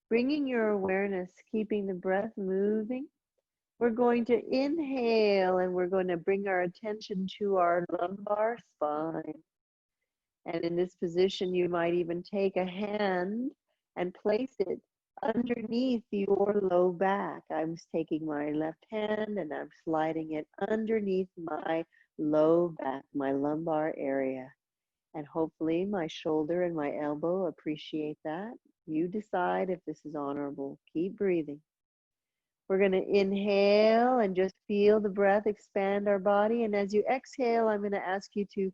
bringing your awareness, keeping the breath moving. We're going to inhale and we're going to bring our attention to our lumbar spine. And in this position, you might even take a hand and place it underneath your low back. I'm taking my left hand and I'm sliding it underneath my low back, my lumbar area. And hopefully my shoulder and my elbow appreciate that. You decide if this is honorable. Keep breathing. We're going to inhale and just feel the breath expand our body. And as you exhale, I'm going to ask you to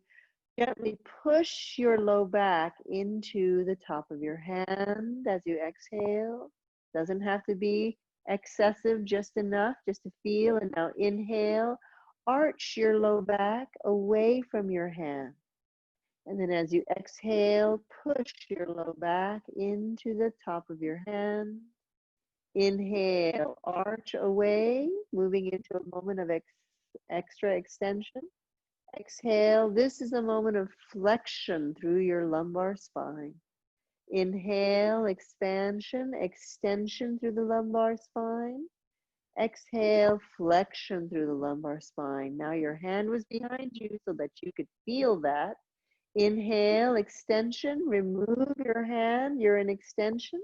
gently push your low back into the top of your hand as you exhale. Doesn't have to be excessive, just enough, just to feel. And now inhale, arch your low back away from your hand. And then as you exhale, push your low back into the top of your hand. Inhale, arch away, moving into a moment of extra extension. Exhale, this is a moment of flexion through your lumbar spine. Inhale, expansion, extension through the lumbar spine. Exhale, flexion through the lumbar spine. Now your hand was behind you so that you could feel that. Inhale, extension, remove your hand, you're in extension.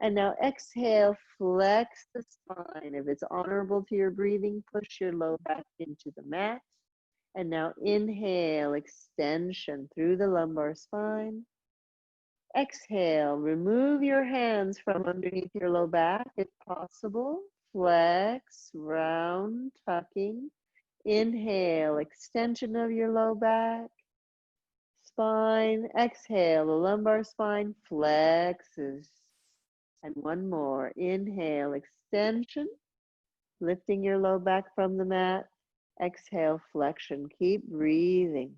And now exhale, flex the spine. If it's honorable to your breathing, push your low back into the mat. And now inhale, extension through the lumbar spine. Exhale, remove your hands from underneath your low back if possible. Flex, round, tucking. Inhale, extension of your low back. Spine, exhale, the lumbar spine flexes. And one more, inhale, extension, lifting your low back from the mat. Exhale, flexion, keep breathing.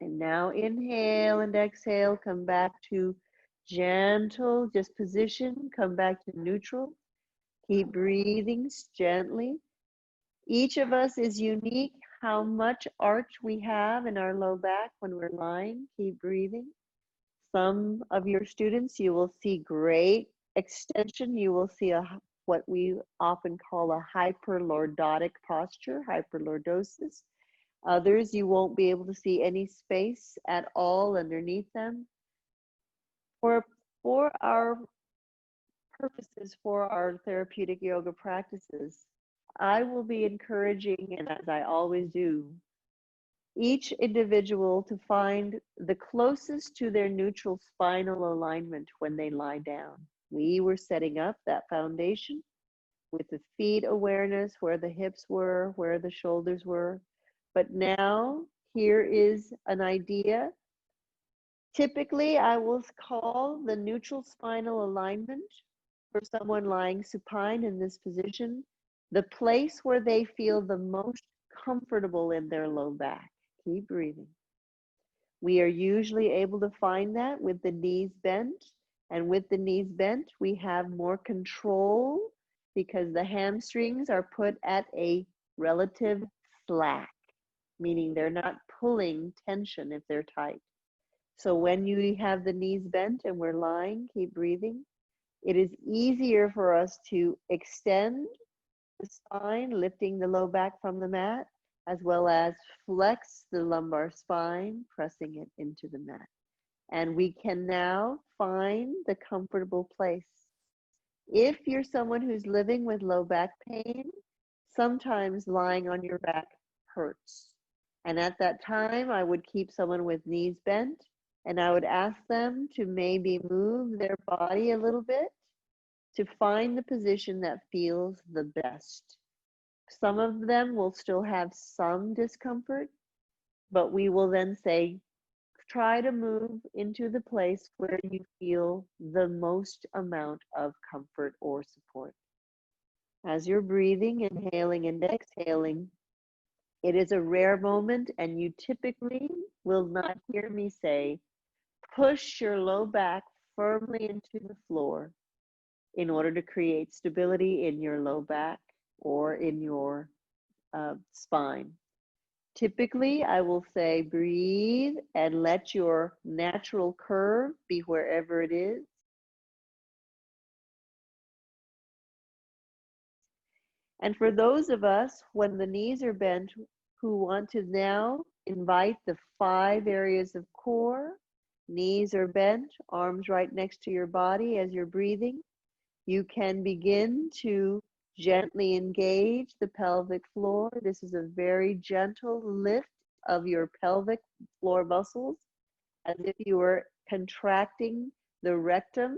And now inhale and exhale, come back to gentle, just position, come back to neutral. Keep breathing gently. Each of us is unique how much arch we have in our low back when we're lying. Keep breathing. Some of your students, you will see great extension. You will see what we often call a hyperlordotic posture, hyperlordosis. Others, you won't be able to see any space at all underneath them. For our purposes, for our therapeutic yoga practices, I will be encouraging, and as I always do, each individual to find the closest to their neutral spinal alignment when they lie down. We were setting up that foundation with the feet awareness, where the hips were, where the shoulders were. But now here is an idea. Typically, I will call the neutral spinal alignment for someone lying supine in this position, the place where they feel the most comfortable in their low back. Keep breathing. We are usually able to find that with the knees bent. And with the knees bent, we have more control because the hamstrings are put at a relative slack, meaning they're not pulling tension if they're tight. So when you have the knees bent and we're lying, keep breathing. It is easier for us to extend the spine, lifting the low back from the mat, as well as flex the lumbar spine, pressing it into the mat. And we can now find the comfortable place. If you're someone who's living with low back pain, sometimes lying on your back hurts. And at that time, I would keep someone with knees bent, and I would ask them to maybe move their body a little bit to find the position that feels the best. Some of them will still have some discomfort, but we will then say, try to move into the place where you feel the most amount of comfort or support. As you're breathing, inhaling and exhaling, it is a rare moment, and you typically will not hear me say, push your low back firmly into the floor in order to create stability in your low back or in your spine. Typically, I will say breathe and let your natural curve be wherever it is. And for those of us, when the knees are bent, who want to now invite the 5 areas of core, knees are bent, arms right next to your body as you're breathing, you can begin to gently engage the pelvic floor. This is a very gentle lift of your pelvic floor muscles, as if you were contracting the rectum,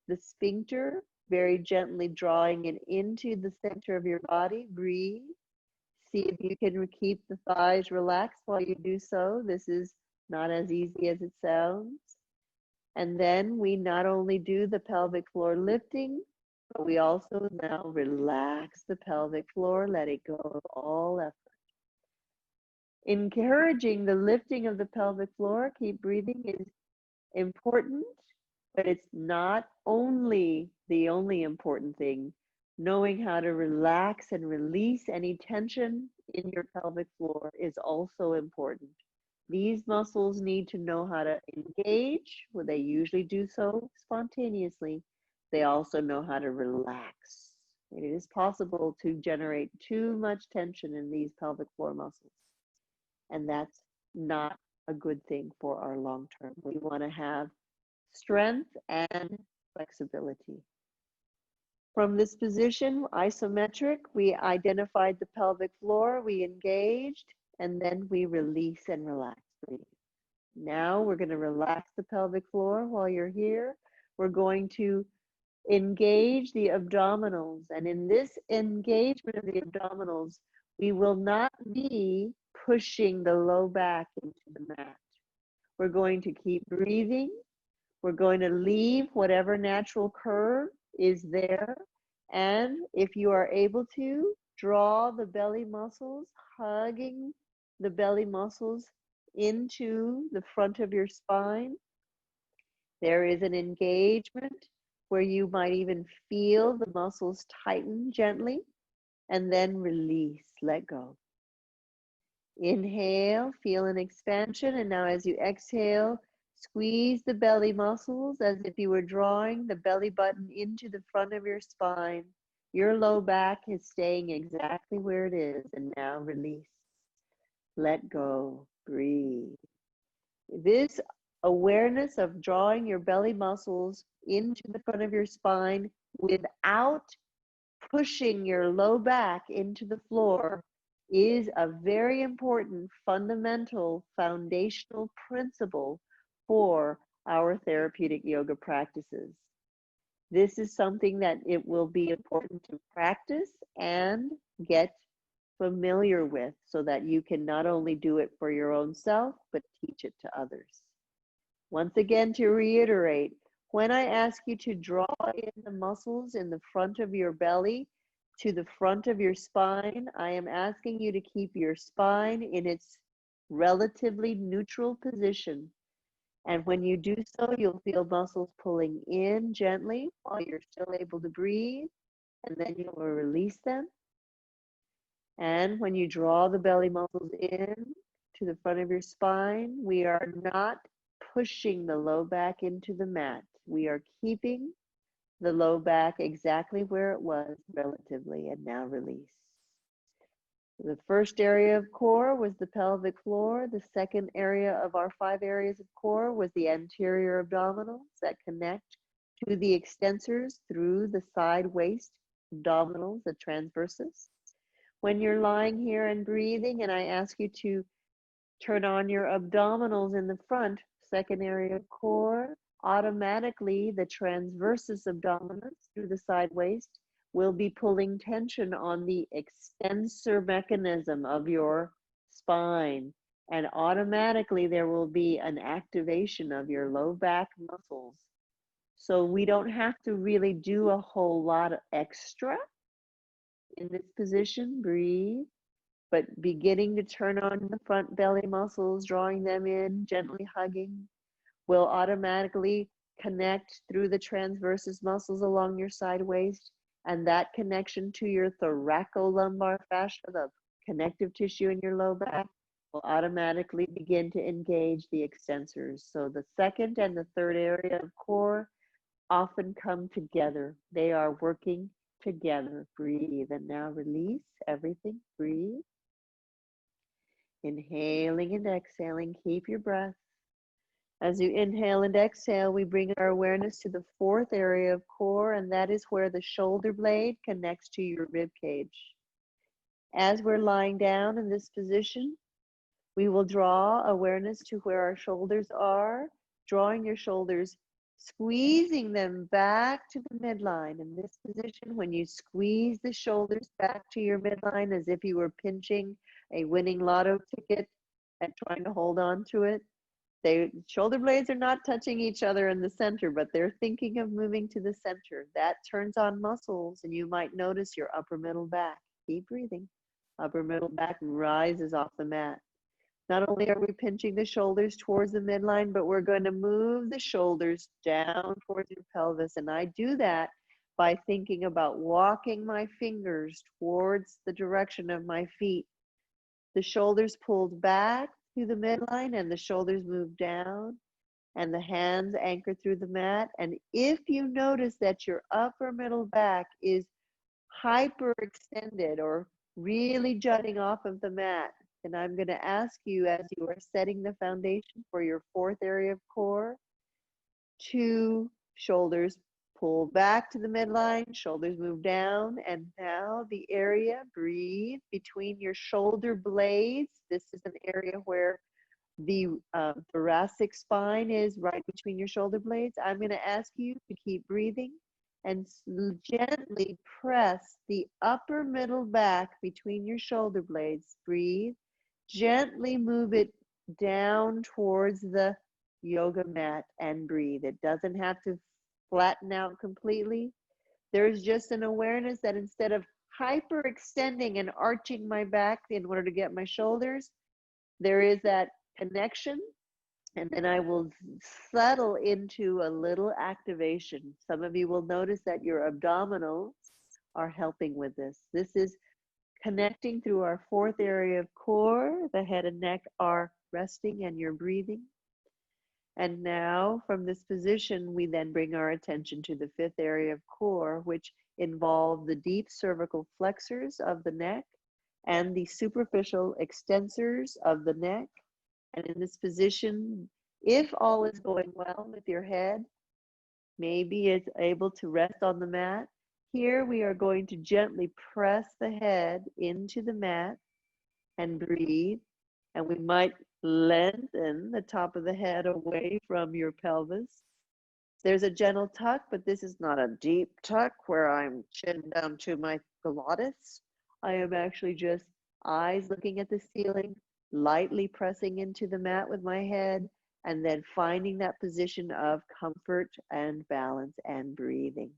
the sphincter, very gently drawing it into the center of your body. Breathe. See if you can keep the thighs relaxed while you do so. This is not as easy as it sounds. And then we not only do the pelvic floor lifting, but we also now relax the pelvic floor, let it go of all effort. Encouraging the lifting of the pelvic floor, keep breathing, is important, but it's not only the only important thing. Knowing how to relax and release any tension in your pelvic floor is also important. These muscles need to know how to engage. Well, they usually do so spontaneously. They also know how to relax. It is possible to generate too much tension in these pelvic floor muscles, and that's not a good thing for our long term. We want to have strength and flexibility. From this position, isometric, we identified the pelvic floor, we engaged, and then we release and relax. Now we're going to relax the pelvic floor while you're here. We're going to engage the abdominals. And in this engagement of the abdominals, we will not be pushing the low back into the mat. We're going to keep breathing. We're going to leave whatever natural curve is there. And if you are able to, draw the belly muscles, hugging the belly muscles into the front of your spine. There is an engagement where you might even feel the muscles tighten gently, and then release, let go. Inhale, feel an expansion, and now as you exhale, squeeze the belly muscles as if you were drawing the belly button into the front of your spine. Your low back is staying exactly where it is, and now release. Let go, breathe. This awareness of drawing your belly muscles into the front of your spine without pushing your low back into the floor is a very important fundamental foundational principle for our therapeutic yoga practices. This is something that it will be important to practice and get familiar with so that you can not only do it for your own self, but teach it to others. Once again, to reiterate, when I ask you to draw in the muscles in the front of your belly to the front of your spine, I am asking you to keep your spine in its relatively neutral position. And when you do so, you'll feel muscles pulling in gently while you're still able to breathe, and then you will release them. And when you draw the belly muscles in to the front of your spine, we are not pushing the low back into the mat. We are keeping the low back exactly where it was relatively, and now release. The first area of core was the pelvic floor. The second area of our 5 areas of core was the anterior abdominals that connect to the extensors through the side waist abdominals, the transversus. When you're lying here and breathing, and I ask you to turn on your abdominals in the front, second area of core, automatically the transversus abdominis through the side waist will be pulling tension on the extensor mechanism of your spine. And automatically there will be an activation of your low back muscles. So we don't have to really do a whole lot of extra in this position. Breathe. But beginning to turn on the front belly muscles, drawing them in, gently hugging, will automatically connect through the transversus muscles along your side waist, and that connection to your thoracolumbar fascia, the connective tissue in your low back, will automatically begin to engage the extensors. So the second and the third area of core often come together. They are working together. Breathe. And now release everything. Breathe. Inhaling and exhaling. Keep your breath. As you inhale and exhale, we bring our awareness to the fourth area of core, and that is where the shoulder blade connects to your rib cage. As we're lying down in this position, we will draw awareness to where our shoulders are, drawing your shoulders, squeezing them back to the midline. In this position, when you squeeze the shoulders back to your midline as if you were pinching a winning lotto ticket and trying to hold on to it, shoulder blades are not touching each other in the center, but they're thinking of moving to the center. That turns on muscles, and you might notice your upper middle back. Keep breathing. Upper middle back rises off the mat. Not only are we pinching the shoulders towards the midline, but we're going to move the shoulders down towards your pelvis. And I do that by thinking about walking my fingers towards the direction of my feet. The shoulders pulled back to the midline and the shoulders move down and the hands anchor through the mat. And if you notice that your upper middle back is hyperextended or really jutting off of the mat, then I'm going to ask you, as you are setting the foundation for your fourth area of core, to shoulders pull back to the midline, shoulders move down, and now the area, breathe, between your shoulder blades. This is an area where the thoracic spine is right between your shoulder blades. I'm going to ask you to keep breathing and gently press the upper middle back between your shoulder blades. Breathe. Gently move it down towards the yoga mat and breathe. It doesn't have to flatten out completely. There's just an awareness that instead of hyperextending and arching my back in order to get my shoulders, there is that connection, and then I will settle into a little activation. Some of you will notice that your abdominals are helping with this. This is connecting through our fourth area of core. The head and neck are resting and you're breathing. And now from this position, we then bring our attention to the fifth area of core, which involve the deep cervical flexors of the neck and the superficial extensors of the neck. And in this position, if all is going well with your head, maybe it's able to rest on the mat. Here we are going to gently press the head into the mat and breathe. And we might lengthen the top of the head away from your pelvis. There's a gentle tuck, but this is not a deep tuck where I'm chin down to my glottis. I am actually just eyes looking at the ceiling, lightly pressing into the mat with my head, and then finding that position of comfort and balance and breathing.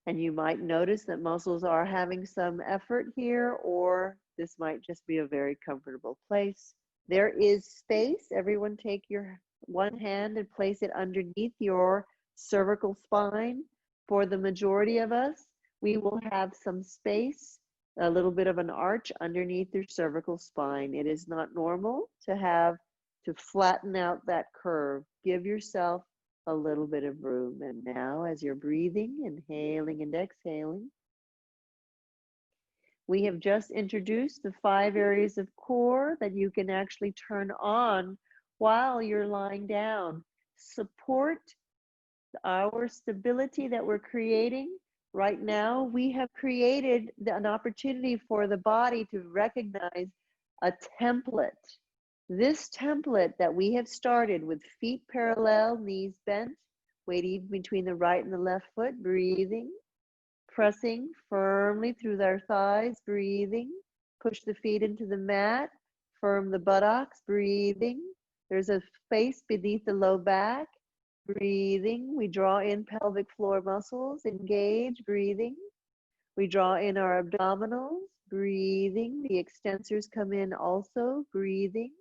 And you might notice that muscles are having some effort here, or this might just be a very comfortable place. There is space. Everyone take your one hand and place it underneath your cervical spine. For the majority of us, we will have some space, a little bit of an arch underneath your cervical spine. It is not normal to flatten out that curve. Give yourself a little bit of room. And now as you're breathing, inhaling and exhaling, we have just introduced the 5 areas of core that you can actually turn on while you're lying down. Support our stability that we're creating. Right now, we have created an opportunity for the body to recognize a template. This template that we have started with feet parallel, knees bent, weight even between the right and the left foot, breathing, pressing firmly through their thighs, breathing, push the feet into the mat, firm the buttocks, breathing. There's a space beneath the low back, breathing. We draw in pelvic floor muscles, engage, breathing. We draw in our abdominals, breathing. The extensors come in also, breathing.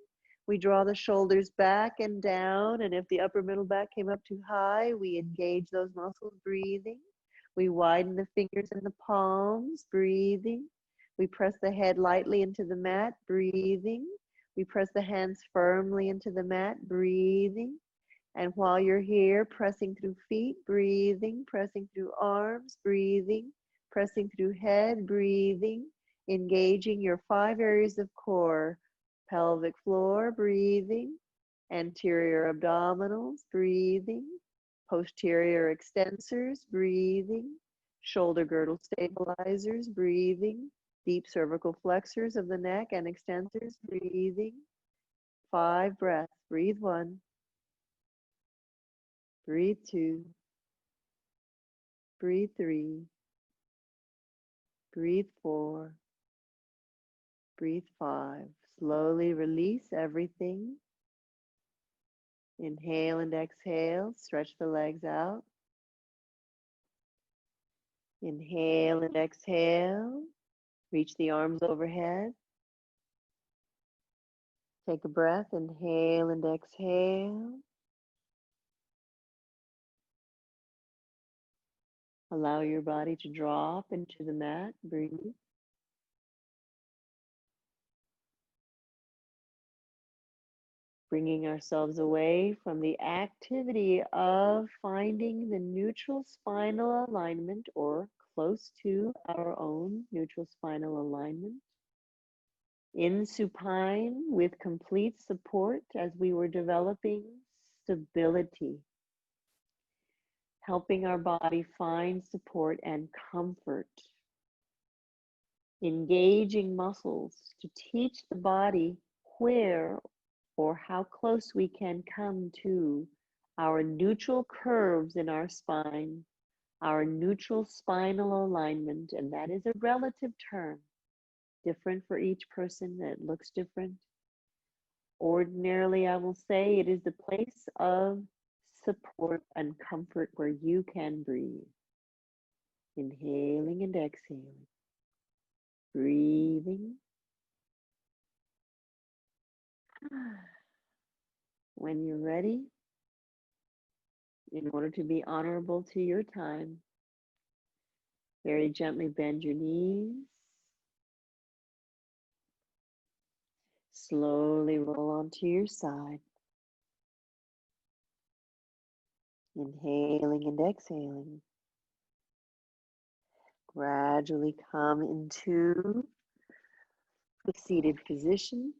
We draw the shoulders back and down, and if the upper middle back came up too high, we engage those muscles, breathing. We widen the fingers and the palms, breathing. We press the head lightly into the mat, breathing. We press the hands firmly into the mat, breathing. And while you're here, pressing through feet, breathing, pressing through arms, breathing, pressing through head, breathing, engaging your 5 areas of core, pelvic floor, breathing, anterior abdominals, breathing, posterior extensors, breathing, shoulder girdle stabilizers, breathing, deep cervical flexors of the neck and extensors, breathing. 5 breaths. Breathe 1. Breathe 2. Breathe 3. Breathe 4. Breathe 5. Slowly release everything. Inhale and exhale. Stretch the legs out. Inhale and exhale. Reach the arms overhead. Take a breath. Inhale and exhale. Allow your body to drop into the mat. Breathe. Bringing ourselves away from the activity of finding the neutral spinal alignment or close to our own neutral spinal alignment. In supine with complete support as we were developing stability, helping our body find support and comfort. Engaging muscles to teach the body where or how close we can come to our neutral curves in our spine, our neutral spinal alignment, and that is a relative term, different for each person, that looks different. Ordinarily, I will say it is the place of support and comfort where you can breathe. Inhaling and exhaling, breathing. When you're ready, in order to be honorable to your time, very gently bend your knees. Slowly roll onto your side. Inhaling and exhaling. Gradually come into the seated position.